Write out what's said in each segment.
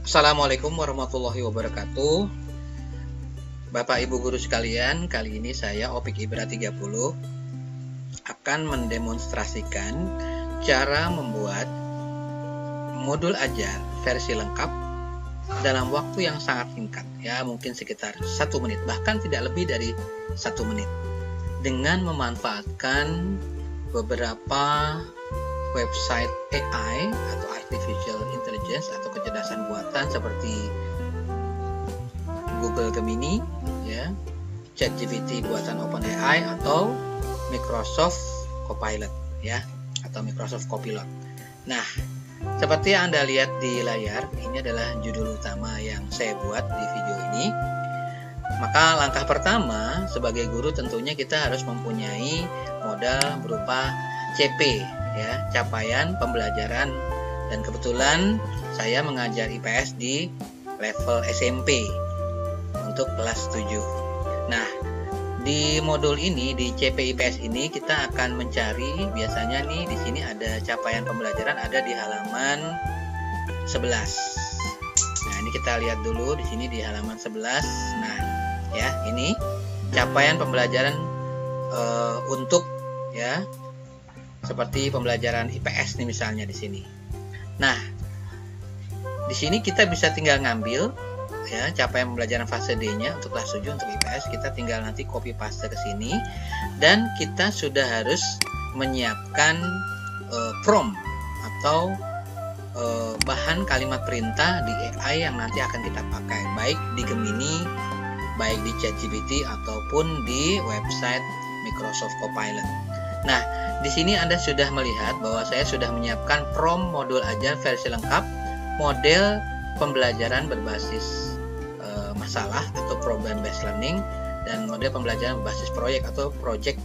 Assalamualaikum warahmatullahi wabarakatuh. Bapak Ibu guru sekalian, kali ini saya Opik Ibra 30 akan mendemonstrasikan cara membuat modul ajar versi lengkap dalam waktu yang sangat singkat, ya mungkin sekitar 1 menit, bahkan tidak lebih dari 1 menit, dengan memanfaatkan beberapa website AI atau Artificial Intelligence atau kecerdasan buatan seperti Google Gemini, ya, ChatGPT buatan OpenAI atau Microsoft Copilot, ya, atau Microsoft Copilot. Nah, seperti yang Anda lihat di layar, ini adalah judul utama yang saya buat di video ini. Maka langkah pertama sebagai guru tentunya kita harus mempunyai modal berupa CP, ya, capaian pembelajaran, dan kebetulan saya mengajar IPS di level SMP untuk kelas 7. Nah, di modul ini, di CP IPS ini kita akan mencari, biasanya nih di sini ada capaian pembelajaran ada di halaman 11. Nah, ini kita lihat dulu di sini di halaman 11. Nah, ya, ini capaian pembelajaran untuk, ya, seperti pembelajaran IPS nih misalnya di sini. Nah, di sini kita bisa tinggal ngambil, ya, capaian pembelajaran fase D-nya untuk kelas 7 untuk IPS, kita tinggal nanti copy paste ke sini, dan kita sudah harus menyiapkan prompt atau bahan kalimat perintah di AI yang nanti akan kita pakai, baik di Gemini, baik di ChatGPT ataupun di website Microsoft Copilot. Nah, di sini Anda sudah melihat bahwa saya sudah menyiapkan prompt modul ajar versi lengkap, model pembelajaran berbasis masalah atau problem based learning, dan model pembelajaran berbasis proyek atau project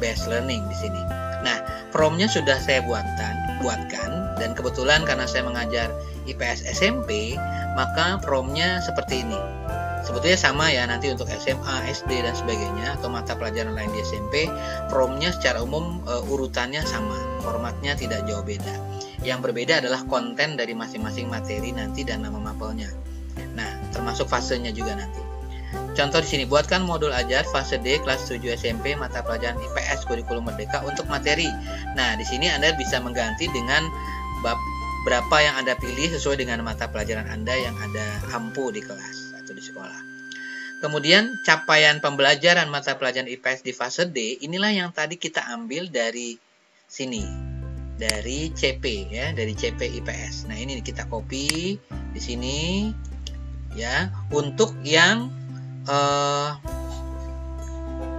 based learning di sini. Nah, promptnya sudah saya buatkan, dan kebetulan karena saya mengajar IPS SMP, maka promptnya seperti ini. Sebetulnya sama ya nanti untuk SMA, SD dan sebagainya atau mata pelajaran lain di SMP, promptnya secara umum urutannya sama, formatnya tidak jauh beda. Yang berbeda adalah konten dari masing-masing materi nanti dan nama mapelnya. Nah, termasuk fasenya juga nanti. Contoh di sini, buatkan modul ajar fase D kelas 7 SMP mata pelajaran IPS kurikulum merdeka untuk materi. Nah, di sini Anda bisa mengganti dengan bab berapa yang Anda pilih sesuai dengan mata pelajaran Anda yang ada ampu di kelas atau di sekolah. Kemudian capaian pembelajaran mata pelajaran IPS di fase D, inilah yang tadi kita ambil dari sini, dari CP, ya, dari CP IPS. Nah, ini kita copy di sini, ya, untuk yang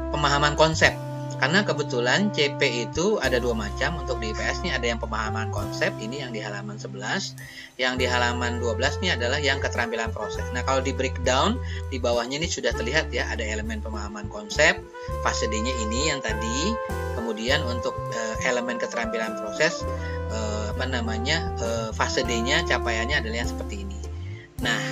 pemahaman konsep. Karena kebetulan CP itu ada 2 macam. Untuk di IPS nih ada yang pemahaman konsep, ini yang di halaman 11. Yang di halaman 12 nih adalah yang keterampilan proses. Nah, kalau di breakdown, di bawahnya ini sudah terlihat ya, ada elemen pemahaman konsep, fase D-nya ini yang tadi. Kemudian untuk elemen keterampilan proses, fase D-nya capaiannya adalah yang seperti ini. Nah,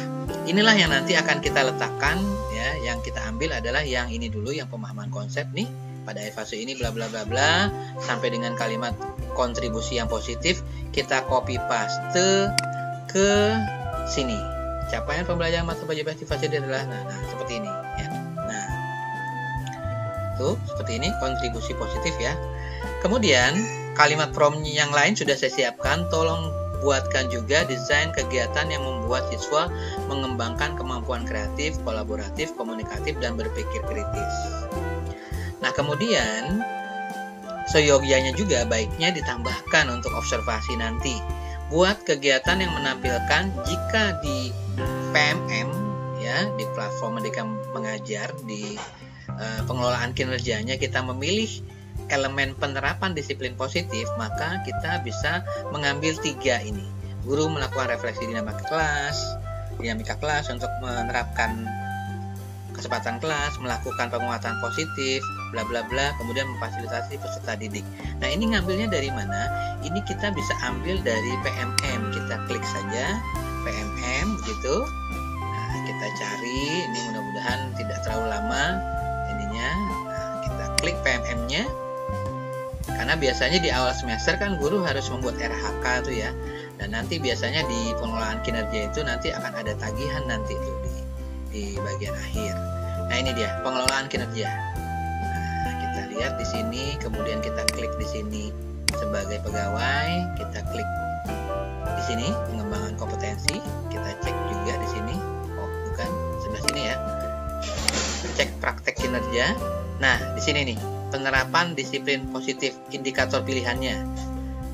inilah yang nanti akan kita letakkan, ya, yang kita ambil adalah yang ini dulu, yang pemahaman konsep nih. Pada fase ini bla bla bla bla sampai dengan kalimat kontribusi yang positif, kita copy paste ke sini. Capaian pembelajaran mata pelajaran di fase D adalah nah seperti ini, ya. Nah, tuh seperti ini kontribusi positif, ya. Kemudian kalimat prompt yang lain sudah saya siapkan. Tolong buatkan juga desain kegiatan yang membuat siswa mengembangkan kemampuan kreatif, kolaboratif, komunikatif, dan berpikir kritis. Nah, kemudian seyogyanya juga baiknya ditambahkan untuk observasi nanti. Buat kegiatan yang menampilkan jika di PMM, ya, di platform Merdeka Mengajar, di pengelolaan kinerjanya kita memilih elemen penerapan disiplin positif, maka kita bisa mengambil 3 ini. Guru melakukan refleksi dinamika kelas untuk menerapkan kesempatan kelas, melakukan penguatan positif, bla bla bla, kemudian memfasilitasi peserta didik. Nah, ini ngambilnya dari mana? Ini kita bisa ambil dari PMM. Kita klik saja PMM gitu. Nah, kita cari, ini mudah-mudahan tidak terlalu lama ininya. Nah, kita klik PMM-nya. Karena biasanya di awal semester kan guru harus membuat RHK tuh, ya. Dan nanti biasanya di pengelolaan kinerja itu nanti akan ada tagihan nanti tuh di bagian akhir. Nah, ini dia pengelolaan kinerja. Nah, kita lihat di sini, kemudian kita klik di sini sebagai pegawai, kita klik di sini pengembangan kompetensi, kita cek juga di sini. Oh, bukan, sebelah sini ya. Cek praktek kinerja. Nah, di sini nih, penerapan disiplin positif, indikator pilihannya.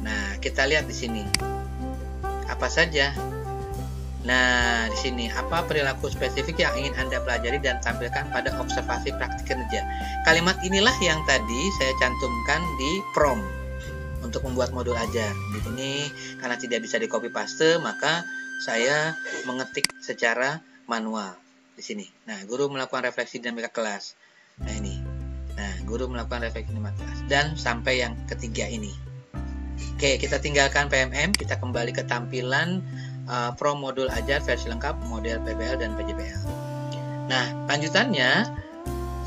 Nah, kita lihat di sini. Apa saja? Nah, di sini apa perilaku spesifik yang ingin Anda pelajari dan tampilkan pada observasi praktik kinerja. Kalimat inilah yang tadi saya cantumkan di prompt untuk membuat modul ajar. Di sini karena tidak bisa di copy paste, maka saya mengetik secara manual di sini. Nah, guru melakukan refleksi dinamika kelas. Nah, ini. Nah, guru melakukan refleksi dinamika kelas dan sampai yang ketiga ini. Oke, kita tinggalkan PMM, kita kembali ke tampilan Pro modul ajar versi lengkap model PBL dan PJBL. Nah, lanjutannya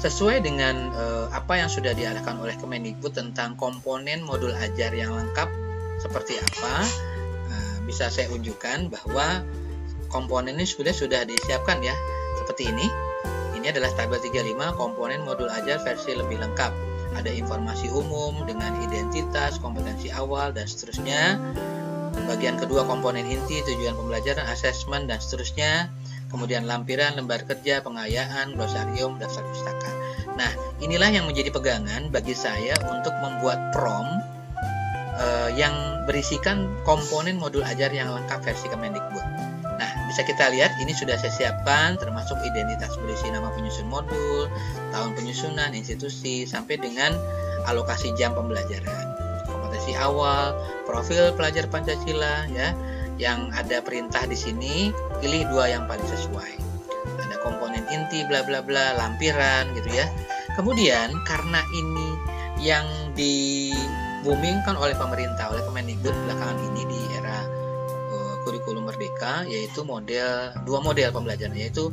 sesuai dengan apa yang sudah diarahkan oleh Kemendikbud tentang komponen modul ajar yang lengkap seperti apa, bisa saya unjukkan bahwa komponen ini sudah disiapkan ya, seperti ini. Ini adalah tabel 35 komponen modul ajar versi lebih lengkap. Ada informasi umum dengan identitas, kompetensi awal, dan seterusnya. Bagian kedua komponen inti, tujuan pembelajaran, asesmen, dan seterusnya. Kemudian lampiran, lembar kerja, pengayaan, glosarium, daftar pustaka. Nah, inilah yang menjadi pegangan bagi saya untuk membuat prompt yang berisikan komponen modul ajar yang lengkap versi Kemendikbud. Nah, bisa kita lihat ini sudah saya siapkan, termasuk identitas berisi nama penyusun modul, tahun penyusunan, institusi, sampai dengan alokasi jam pembelajaran, kompetensi awal, profil pelajar Pancasila, ya, yang ada perintah di sini, pilih 2 yang paling sesuai. Ada komponen inti, bla bla bla, lampiran, gitu ya. Kemudian karena ini yang dibumingkan oleh pemerintah, oleh Kemendikbud belakangan ini di era kurikulum merdeka, yaitu dua model pembelajaran, yaitu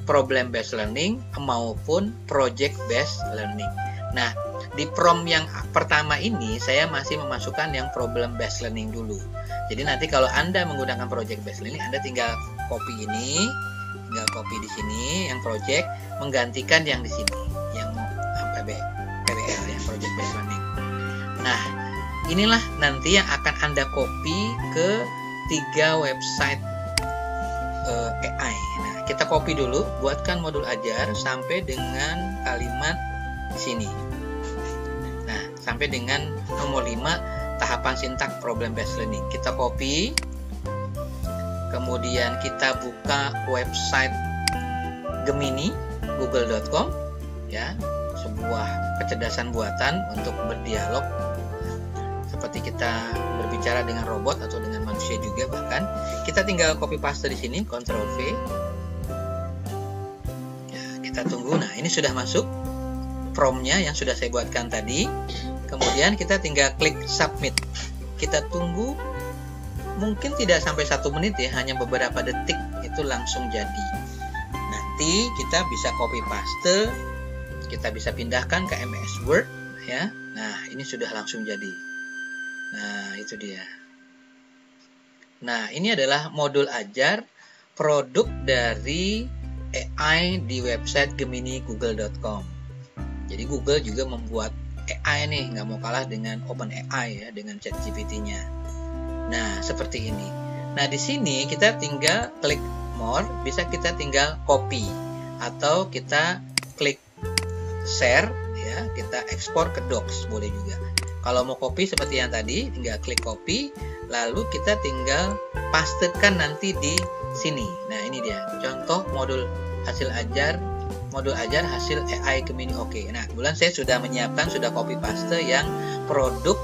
problem based learning maupun project based learning. Nah, di prompt yang pertama ini saya masih memasukkan yang problem based learning dulu. Jadi nanti kalau Anda menggunakan project based learning, Anda tinggal copy ini, tinggal copy di sini yang project, menggantikan yang di sini, yang PBL, yang project based learning. Nah, inilah nanti yang akan Anda copy ke 3 website AI. Nah, kita copy dulu, buatkan modul ajar sampai dengan kalimat di sini. Nah, sampai dengan nomor 5, tahapan sintak problem based learning. Kita copy, kemudian kita buka website Gemini, google.com, ya, sebuah kecerdasan buatan untuk berdialog seperti kita berbicara dengan robot atau dengan manusia juga. Bahkan kita tinggal copy paste di sini, Ctrl V. Ya, kita tunggu. Nah, ini sudah masuk promptnya yang sudah saya buatkan tadi. Kemudian kita tinggal klik submit. Kita tunggu, mungkin tidak sampai 1 menit ya, hanya beberapa detik itu langsung jadi. Nanti kita bisa copy paste, kita bisa pindahkan ke MS Word, ya. Nah, ini sudah langsung jadi. Nah, itu dia. Nah, ini adalah modul ajar produk dari AI di website Gemini google.com. Jadi Google juga membuat AI nih, nggak mau kalah dengan OpenAI ya, dengan ChatGPT-nya. Nah, seperti ini. Nah, di sini kita tinggal klik more, bisa kita tinggal copy atau kita klik share ya, kita ekspor ke Docs boleh juga. Kalau mau copy seperti yang tadi, tinggal klik copy, lalu kita tinggal pastekan nanti di sini. Nah, ini dia contoh modul ajar hasil AI Gemini. Oke. Nah, kebetulan saya sudah menyiapkan, sudah copy paste yang produk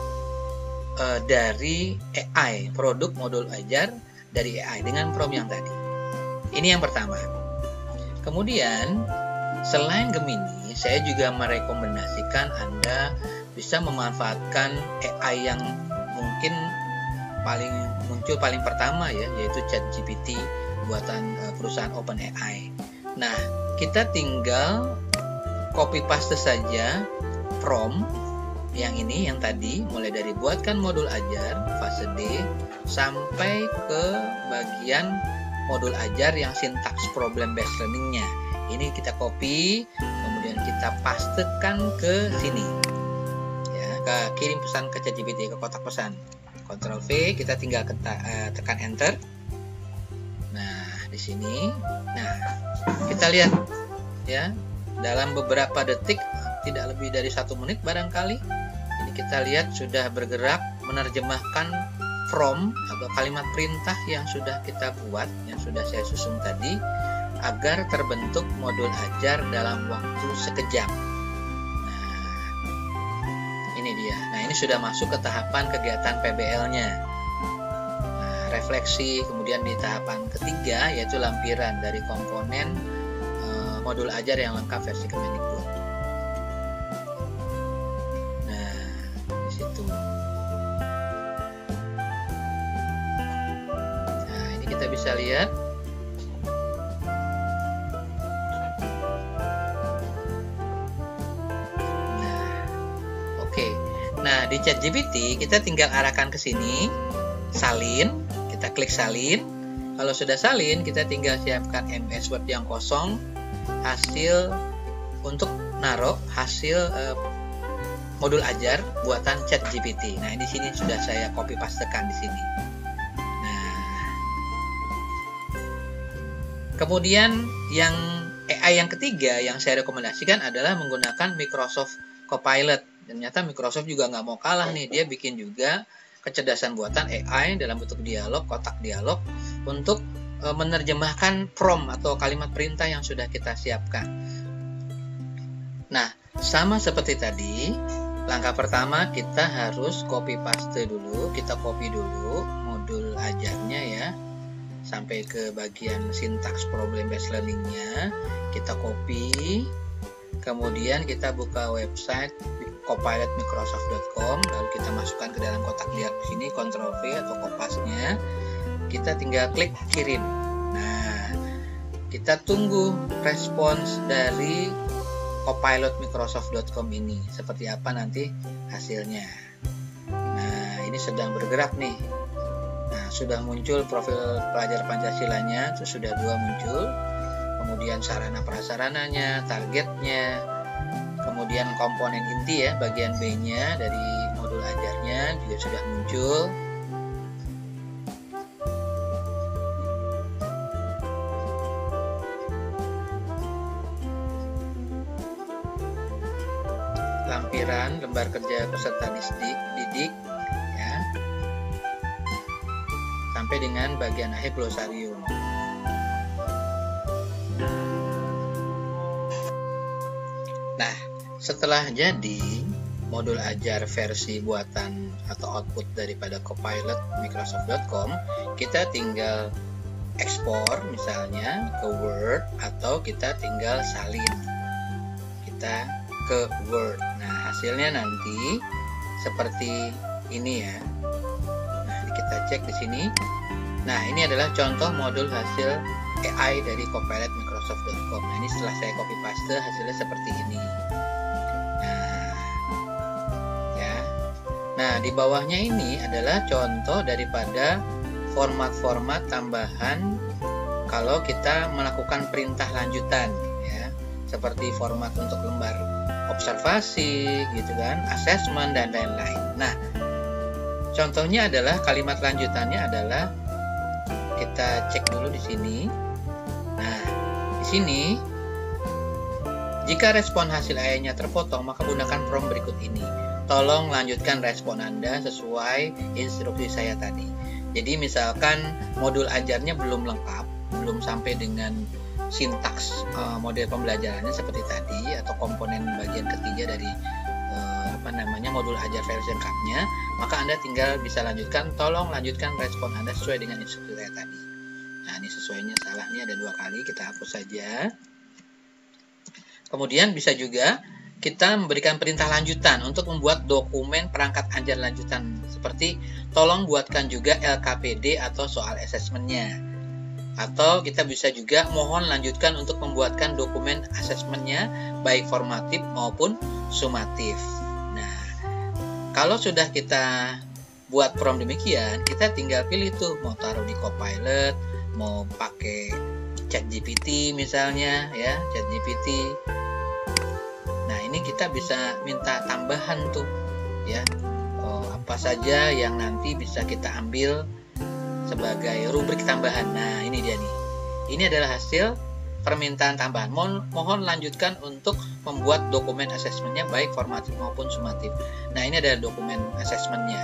dari AI, produk modul ajar dari AI dengan prompt yang tadi. Ini yang pertama. Kemudian selain Gemini, saya juga merekomendasikan Anda bisa memanfaatkan AI yang mungkin paling pertama ya, yaitu ChatGPT buatan perusahaan OpenAI. Nah, kita tinggal copy paste saja prompt yang ini, yang tadi, mulai dari buatkan modul ajar fase D sampai ke bagian modul ajar yang sintaks problem based learningnya. Ini kita copy, kemudian kita pastekan ke sini, ya, kirim pesan ke ChatGPT, ke kotak pesan. Ctrl V, kita tinggal tekan enter. Nah, di sini, nah kita lihat ya, dalam beberapa detik, tidak lebih dari 1 menit barangkali, ini kita lihat sudah bergerak menerjemahkan prompt atau kalimat perintah yang sudah kita buat, yang sudah saya susun tadi, agar terbentuk modul ajar dalam waktu sekejap. Nah, ini dia. Nah, ini sudah masuk ke tahapan kegiatan PBL-nya. Nah, refleksi, kemudian di tahapan ketiga yaitu lampiran dari komponen modul ajar yang lengkap versi Kemendikbud. Nah, di situ. Nah, ini kita bisa lihat. Nah, di ChatGPT kita tinggal arahkan ke sini, salin, kita klik salin. Kalau sudah salin, kita tinggal siapkan MS Word yang kosong, hasil untuk naruh hasil modul ajar buatan ChatGPT. Nah, di sini sudah saya copy pastekan di sini. Nah, kemudian yang AI yang ketiga yang saya rekomendasikan adalah menggunakan Microsoft Copilot. Ternyata Microsoft juga nggak mau kalah nih, dia bikin juga kecerdasan buatan AI dalam bentuk dialog, kotak dialog, untuk menerjemahkan prompt atau kalimat perintah yang sudah kita siapkan. Nah, sama seperti tadi, langkah pertama kita harus copy paste dulu, kita copy dulu modul ajarnya ya, sampai ke bagian sintaks problem based learningnya, kita copy, kemudian kita buka website copilotmicrosoft.com, lalu kita masukkan ke dalam kotak dialog sini, Ctrl V atau kopasnya, kita tinggal klik kirim. Nah, kita tunggu respons dari copilotmicrosoft.com ini, seperti apa nanti hasilnya. Nah, ini sedang bergerak nih. Nah, sudah muncul profil pelajar Pancasilanya, itu sudah 2 muncul. Kemudian sarana prasarananya, targetnya, kemudian komponen inti ya, bagian B-nya dari modul ajarnya juga sudah muncul. Lampiran lembar kerja peserta didik ya, sampai dengan bagian akhir glosarium. Nah, setelah jadi modul ajar versi buatan atau output daripada Copilot Microsoft.com, kita tinggal ekspor misalnya ke Word, atau kita tinggal salin kita ke Word. Nah, hasilnya nanti seperti ini ya. Nah, kita cek di sini. Nah, ini adalah contoh modul hasil AI dari Copilot Microsoft.com. Nah, ini setelah saya copy paste, hasilnya seperti ini. Nah, di bawahnya ini adalah contoh daripada format-format tambahan kalau kita melakukan perintah lanjutan ya, seperti format untuk lembar observasi gitu kan, assessment dan lain-lain. Nah, contohnya adalah kalimat lanjutannya adalah, kita cek dulu di sini. Nah, di sini jika respon hasil AI-nya terpotong, maka gunakan prompt berikut ini. Tolong lanjutkan respon Anda sesuai instruksi saya tadi. Jadi misalkan modul ajarnya belum lengkap, belum sampai dengan sintaks model pembelajarannya seperti tadi, atau komponen bagian ketiga dari modul ajar versi lengkapnya, maka Anda tinggal bisa lanjutkan, tolong lanjutkan respon Anda sesuai dengan instruksi saya tadi. Nah, ini sesuainya salah, ini ada 2 kali, kita hapus saja. Kemudian bisa juga kita memberikan perintah lanjutan untuk membuat dokumen perangkat ajar lanjutan, seperti tolong buatkan juga LKPD atau soal asesmennya. Atau kita bisa juga mohon lanjutkan untuk membuatkan dokumen asesmennya, baik formatif maupun sumatif. Nah, kalau sudah kita buat prompt demikian, kita tinggal pilih tuh mau taruh di Copilot, mau pakai ChatGPT misalnya ya, ChatGPT. Nah, ini kita bisa minta tambahan tuh ya. Apa saja yang nanti bisa kita ambil sebagai rubrik tambahan. Nah, ini dia nih. Ini adalah hasil permintaan tambahan. Mohon lanjutkan untuk membuat dokumen asesmennya baik formatif maupun sumatif. Nah, ini adalah dokumen asesmennya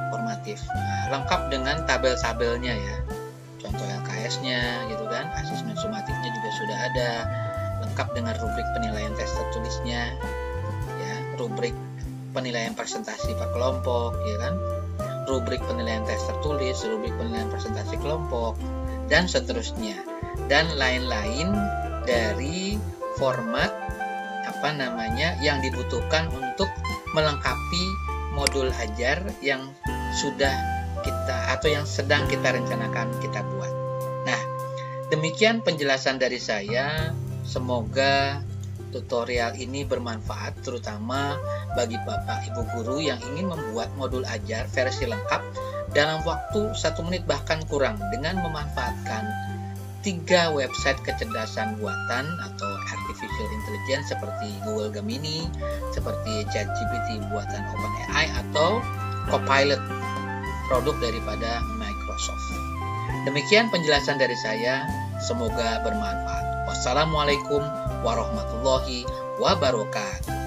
formatif. Nah, lengkap dengan tabel-tabelnya ya. Contoh LKS-nya gitu kan. Asesmen sumatifnya juga sudah ada. Lengkap dengan rubrik penilaian tes tertulisnya. Ya, rubrik penilaian presentasi per kelompok, ya kan? Rubrik penilaian tes tertulis, rubrik penilaian presentasi kelompok, dan seterusnya. Dan lain-lain dari format yang dibutuhkan untuk melengkapi modul ajar yang sudah kita atau yang sedang kita rencanakan kita buat. Nah, demikian penjelasan dari saya. Semoga tutorial ini bermanfaat terutama bagi Bapak Ibu guru yang ingin membuat modul ajar versi lengkap dalam waktu 1 menit bahkan kurang dengan memanfaatkan 3 website kecerdasan buatan atau artificial intelligence seperti Google Gemini, seperti ChatGPT buatan OpenAI atau Copilot produk daripada Microsoft. Demikian penjelasan dari saya, semoga bermanfaat. Wassalamualaikum warahmatullahi wabarakatuh.